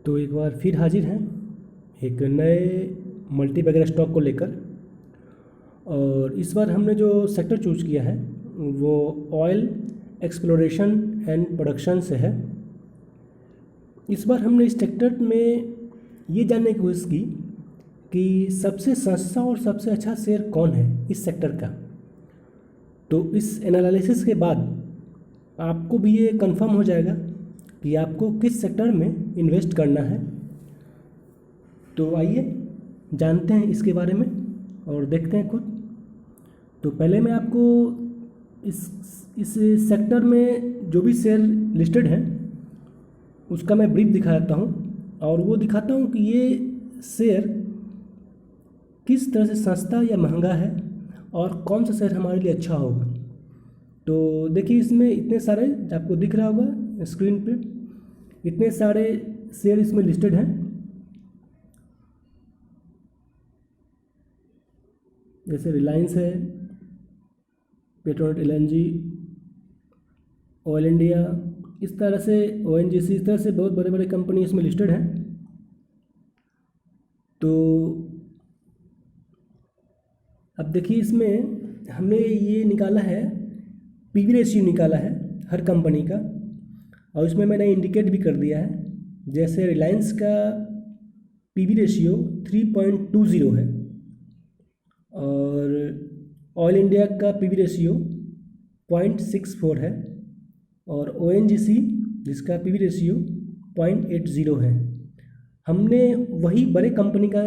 तो एक बार फिर हाजिर हैं एक नए मल्टी बैगर स्टॉक को लेकर। और इस बार हमने जो सेक्टर चूज किया है वो ऑयल एक्सप्लोरेशन एंड प्रोडक्शन से है। इस बार हमने इस सेक्टर में ये जानने की कोशिश की कि सबसे सस्ता और सबसे अच्छा शेयर कौन है इस सेक्टर का। तो इस एनालिसिस के बाद आपको भी ये कंफर्म हो जाएगा कि आपको किस सेक्टर में इन्वेस्ट करना है। तो आइए जानते हैं इसके बारे में और देखते हैं खुद। तो पहले मैं आपको इस सेक्टर में जो भी शेयर लिस्टेड हैं उसका मैं ब्रीफ दिखाता हूँ और वो दिखाता हूँ कि ये शेयर किस तरह से सस्ता या महंगा है और कौन सा शेयर हमारे लिए अच्छा होगा। तो देखिए इसमें इतने सारे आपको दिख रहा होगा स्क्रीन पे, इतने सारे शेयर इसमें लिस्टेड हैं। जैसे रिलायंस है, पेट्रोनेट एलएनजी, ऑयल इंडिया, इस तरह से ओएनजीसी, इस तरह से बहुत बड़े बड़े कंपनी इसमें लिस्टेड हैं। तो अब देखिए इसमें हमने ये निकाला है, पीवी रेशियो निकाला है हर कंपनी का और इसमें मैंने इंडिकेट भी कर दिया है। जैसे रिलायंस का पीवी रेशियो 3.20 है और ऑयल इंडिया का पीवी रेशियो 0.64 है और ओएनजीसी जिसका पीवी रेशियो 0.80 है। हमने वही बड़े कंपनी का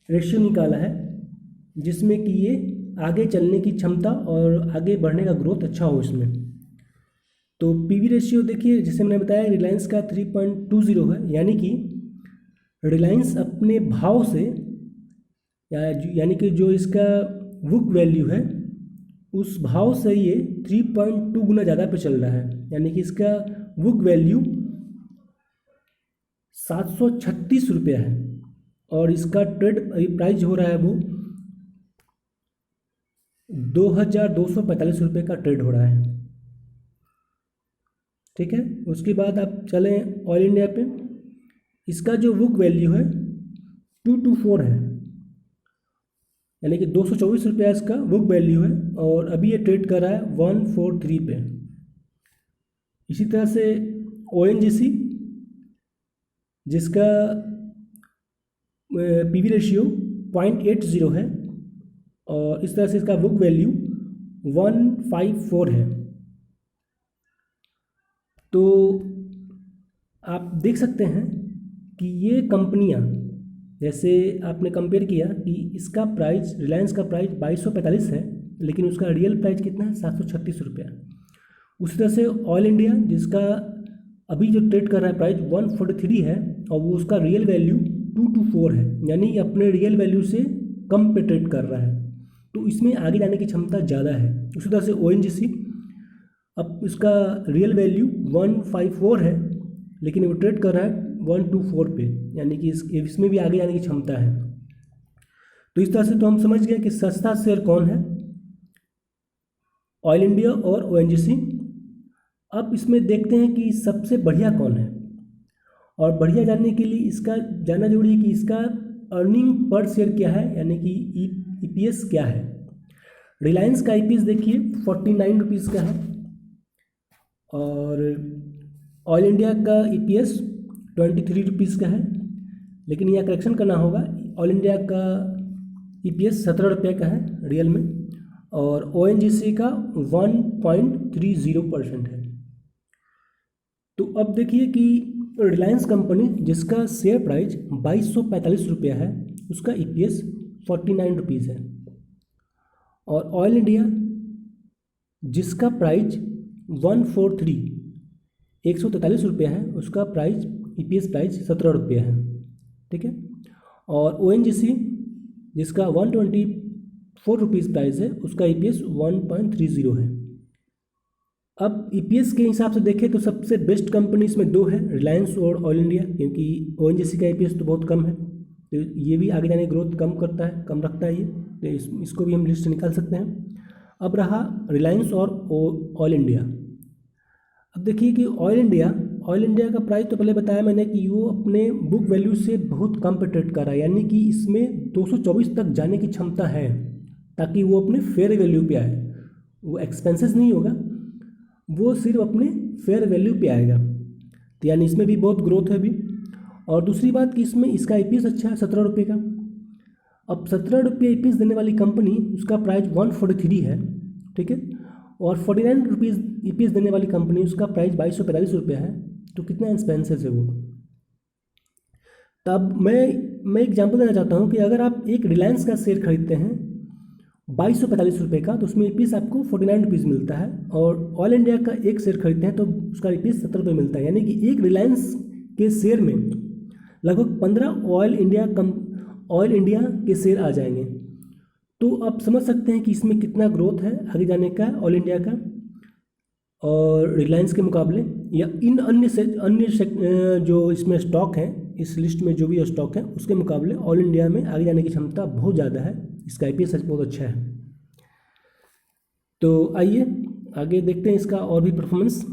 रेशियो निकाला है जिसमें कि ये आगे चलने की क्षमता और आगे बढ़ने का ग्रोथ अच्छा हो इसमें। तो पीवी रेशियो देखिए, जैसे मैंने बताया रिलायंस का 3.20 है, यानी कि रिलायंस अपने भाव से यानी कि जो इसका बुक वैल्यू है उस भाव से ये 3.2 गुना ज़्यादा पे चल रहा है। यानी कि इसका बुक वैल्यू 736 रुपया है और इसका ट्रेड प्राइस हो रहा है वो 2245 रुपये का ट्रेड हो रहा है। ठीक है, उसके बाद आप चलें ऑयल इंडिया पे। इसका जो बुक वैल्यू है 224 है, यानी कि 224 रुपया इसका बुक वैल्यू है और अभी ये ट्रेड कर रहा है 143 पे। इसी तरह से ओएनजीसी जिसका पीवी रेशियो 0.80 है और इस तरह से इसका बुक वैल्यू 154 है। तो आप देख सकते हैं कि ये कंपनियां, जैसे आपने कंपेयर किया कि इसका प्राइस, रिलायंस का प्राइस 2245 है लेकिन उसका रियल प्राइस कितना है, 736 रुपया। उसी तरह से ऑयल इंडिया जिसका अभी जो ट्रेड कर रहा है प्राइस 143 है और वो उसका रियल वैल्यू 224 है, यानी अपने रियल वैल्यू से कम पे ट्रेड कर रहा है। तो इसमें आगे जाने की क्षमता ज़्यादा है। उसी तरह से ओएनजीसी, अब इसका रियल वैल्यू 154 है लेकिन वो ट्रेड कर रहा है 124 पे, यानी कि इसमें भी आगे जाने की क्षमता है। तो इस तरह से तो हम समझ गए कि सस्ता शेयर कौन है, ऑयल इंडिया और ओएनजीसी। अब इसमें देखते हैं कि सबसे बढ़िया कौन है और बढ़िया जानने के लिए इसका जानना जरूरी है कि इसका अर्निंग पर शेयर क्या है, यानी कि ईपीएस क्या है। रिलायंस का ईपीएस देखिए 49 रुपीज़ का है और ऑयल इंडिया का ईपीएस 23 रुपीज़ का है, लेकिन यह करेक्शन करना होगा, ऑयल इंडिया का ईपीएस 17 रुपये का है रियल में और ओएनजीसी का 1.30% है। तो अब देखिए कि रिलायंस कंपनी जिसका शेयर प्राइस 2245 रुपया है उसका ईपीएस 49 रुपीज़ है और ऑयल इंडिया जिसका प्राइस 143 रुपया है उसका प्राइस ईपीएस प्राइस 17 रुपया है। ठीक है, और ओएनजीसी जिसका 124 रुपीज़ प्राइस है उसका ईपीएस 1.30 है। अब ईपीएस के हिसाब से देखें तो सबसे बेस्ट कंपनी इसमें दो है, रिलायंस और ऑयल इंडिया, क्योंकि ओएनजीसी का ईपीएस तो बहुत कम है तो ये भी आगे जाने ग्रोथ कम करता है, कम रखता है ये, तो इसको भी हम लिस्ट निकाल सकते हैं। अब रहा रिलायंस और ऑयल इंडिया। अब देखिए कि ऑयल इंडिया का प्राइस तो पहले बताया मैंने कि वो अपने बुक वैल्यू से बहुत कम पे ट्रेड कर रहा है, यानी कि इसमें 224 तक जाने की क्षमता है ताकि वो अपने फेयर वैल्यू पे आए। वो एक्सपेंसेस नहीं होगा, वो सिर्फ अपने फेयर वैल्यू पे आएगा, तो यानी इसमें भी बहुत ग्रोथ है अभी। और दूसरी बात कि इसमें इसका ईपीएस अच्छा है 17 रुपये का। अब 17 रुपये ईपीएस देने वाली कंपनी, उसका प्राइस 143 है, ठीक है। और 49 रुपीज़ ईपीएस देने वाली कंपनी, उसका प्राइस 2245 रुपये है। तो कितना एक्सपेंसेस है वो। तब मैं एग्जांपल देना चाहता हूँ कि अगर आप एक रिलायंस का शेयर खरीदते हैं 2245 रुपये का, तो उसमें ईपीएस आपको 49 रुपीज़ मिलता है। और ऑयल इंडिया का एक शेयर खरीदते हैं तो उसका ईपीएस 70 रुपये मिलता है, यानी कि एक रिलायंस के शेयर में लगभग 15 ऑयल इंडिया के शेयर आ जाएंगे। तो आप समझ सकते हैं कि इसमें कितना ग्रोथ है आगे जाने का ऑयल इंडिया का और रिलायंस के मुकाबले, या इन अन्य जो इसमें स्टॉक हैं, इस लिस्ट में जो भी स्टॉक है उसके मुकाबले ऑयल इंडिया में आगे जाने की क्षमता बहुत ज़्यादा है। इसका ईपीएस बहुत अच्छा है। तो आइए आगे देखते हैं इसका और भी परफॉर्मेंस।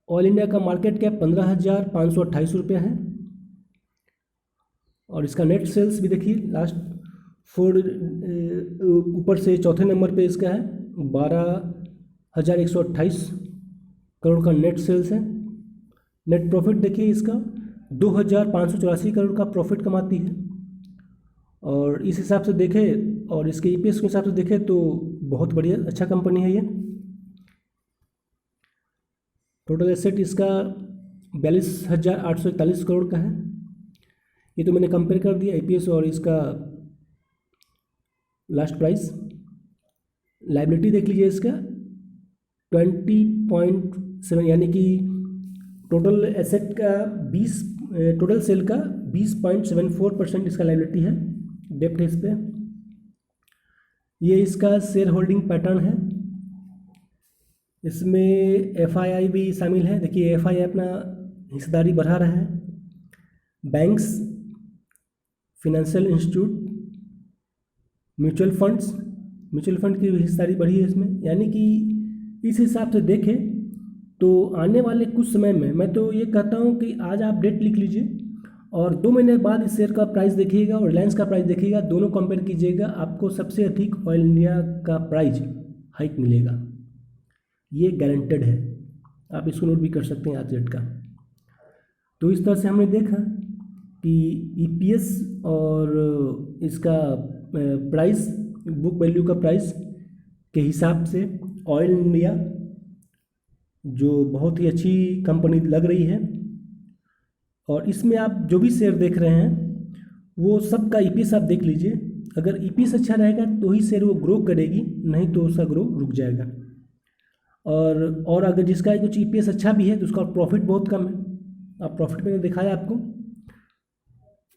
ऑयल इंडिया का मार्केट कैप 15,528 रुपये है और इसका नेट सेल्स भी देखिए लास्ट ऊपर से चौथे नंबर पे इसका है 12,128 करोड़ का नेट सेल्स है। नेट प्रॉफिट देखिए इसका 2,584 करोड़ का प्रॉफिट कमाती है। और इस हिसाब से देखें और इसके ईपीएस के हिसाब से देखें तो बहुत बढ़िया अच्छा कंपनी है ये। टोटल एसेट इसका 42,841 करोड़ का है। ये तो मैंने कंपेयर कर दिया ईपीएस और इसका लास्ट प्राइस। लायबिलिटी देख लीजिए इसका 20.7, यानी कि टोटल एसेट का टोटल सेल का 20.74% इसका लायबिलिटी है। डेप्ट है इस पर। ये इसका शेयर होल्डिंग पैटर्न है। इसमें एफआईआई भी शामिल है। देखिए एफआईआई अपना हिस्सेदारी बढ़ा रहा है। Banks, financial institute, mutual fund की भी हिस्सेदारी बढ़ी है इसमें। यानी कि इस हिसाब से देखें तो आने वाले कुछ समय में मैं तो ये कहता हूँ कि आज आप डेट लिख लीजिए और 2 महीने बाद इस शेयर का प्राइस देखिएगा और रिलायंस का प्राइस देखिएगा, दोनों कंपेयर कीजिएगा, आपको सबसे अधिक ऑयल इंडिया का प्राइस हाइक मिलेगा। ये गारंटेड है। आप इसको नोट भी कर सकते हैं आज डेट का। तो इस तरह से हमने देखा कि ईपीएस और इसका प्राइस, बुक वैल्यू का प्राइस के हिसाब से ऑयल इंडिया जो बहुत ही अच्छी कंपनी लग रही है। और इसमें आप जो भी शेयर देख रहे हैं वो सब का ईपीएस आप देख लीजिए। अगर ईपीएस अच्छा रहेगा तो ही शेयर वो ग्रो करेगी, नहीं तो उसका ग्रो रुक जाएगा। और अगर जिसका कुछ ईपीएस अच्छा भी है तो उसका प्रॉफिट बहुत कम है। आप प्रॉफिट मैंने दिखाया आपको,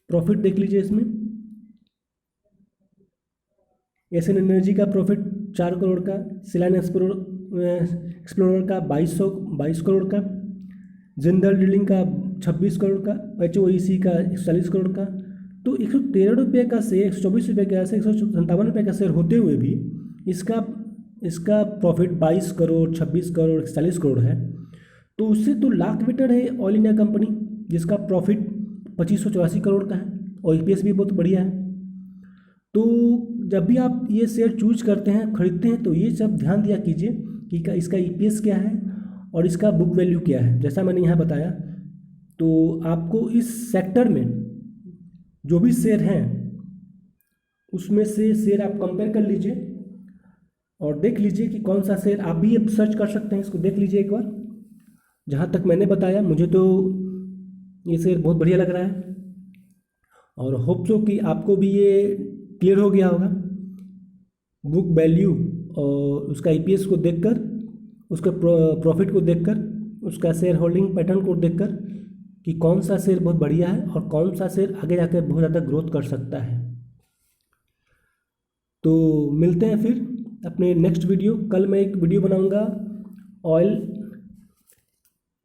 प्रॉफिट देख लीजिए इसमें। एसएन एनर्जी का प्रॉफिट 4 करोड़ का, सिलान एक्सप्लोरर का 22 करोड़ का, जिंदल ड्रिलिंग का 26 करोड़ का, एचओईसी का 140 करोड़ का। तो 113 रुपये का शेयर, 124 रुपये का शेयर, 157 रुपये का शेयर होते हुए भी इसका प्रॉफिट 22 करोड़, 26 करोड़, 41 करोड़ है। तो उससे तो लाख बेटर है ऑयल इंडिया कंपनी जिसका प्रॉफिट 2584 करोड़ का है और ईपीएस भी बहुत बढ़िया है। तो जब भी आप ये शेयर चूज करते हैं, खरीदते हैं, तो ये सब ध्यान दिया कीजिए कि इसका ईपीएस क्या है और इसका बुक वैल्यू क्या है। जैसा मैंने यहाँ बताया, तो आपको इस सेक्टर में जो भी शेयर हैं उसमें से शेयर आप कंपेयर कर लीजिए और देख लीजिए कि कौन सा शेयर, आप भी सर्च कर सकते हैं, इसको देख लीजिए एक बार। जहाँ तक मैंने बताया, मुझे तो ये शेयर बहुत बढ़िया लग रहा है और होप सो कि आपको भी ये क्लियर हो गया होगा। बुक वैल्यू और उसका ईपीएस को देखकर, उसका प्रॉफिट को देखकर, उसका शेयर होल्डिंग पैटर्न को देखकर कि कौन सा शेयर बहुत बढ़िया है और कौन सा शेयर आगे जाकर बहुत ज़्यादा ग्रोथ कर सकता है। तो मिलते हैं फिर अपने नेक्स्ट वीडियो। कल मैं एक वीडियो बनाऊंगा ऑयल,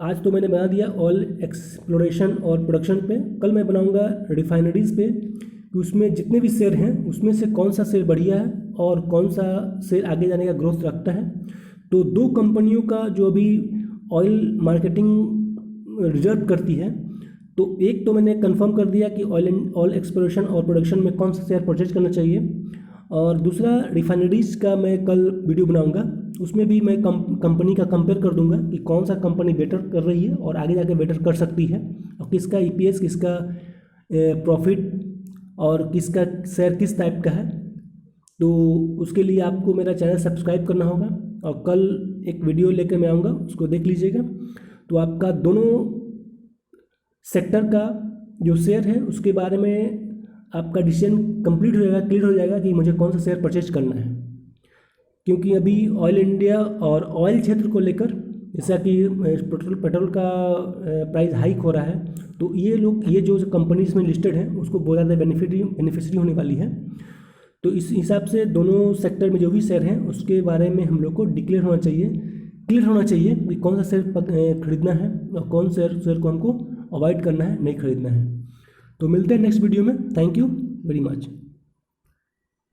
आज तो मैंने बना दिया ऑयल एक्सप्लोरेशन और प्रोडक्शन पे। कल मैं बनाऊंगा रिफाइनरीज पे कि उसमें जितने भी शेयर हैं उसमें से कौन सा शेयर बढ़िया है और कौन सा शेयर आगे जाने का ग्रोथ रखता है। तो दो कंपनियों का जो अभी ऑयल मार्केटिंग रिजर्व करती है, तो एक तो मैंने कंफर्म कर दिया कि ऑयल एक्सप्लोरेशन और प्रोडक्शन में कौन सा शेयर परचेज करना चाहिए, और दूसरा रिफाइनरीज का मैं कल वीडियो बनाऊंगा, उसमें भी मैं कंपनी का कंपेयर कर दूंगा कि कौन सा कंपनी बेटर कर रही है और आगे जाके बेटर कर सकती है, और किसका ईपीएस, किसका प्रॉफिट और किसका शेयर किस टाइप का है। तो उसके लिए आपको मेरा चैनल सब्सक्राइब करना होगा, और कल एक वीडियो लेकर मैं आऊँगा, उसको देख लीजिएगा। तो आपका दोनों सेक्टर का जो शेयर है उसके बारे में आपका डिसीजन कंप्लीट हो जाएगा, क्लियर हो जाएगा कि मुझे कौन सा शेयर परचेज करना है। क्योंकि अभी ऑयल इंडिया और ऑयल क्षेत्र को लेकर, जैसा कि पेट्रोल का प्राइस हाइक हो रहा है, तो ये जो कंपनीज में लिस्टेड है उसको बहुत ज़्यादा बेनिफिशियरी होने वाली है। तो इस हिसाब से दोनों सेक्टर में जो भी शेयर हैं उसके बारे में हम लोग को क्लियर होना चाहिए कि कौन सा शेयर खरीदना है और कौन शेयर को हमको अवॉइड करना है, नहीं खरीदना है। तो मिलते हैं नेक्स्ट वीडियो में। Thank you very much.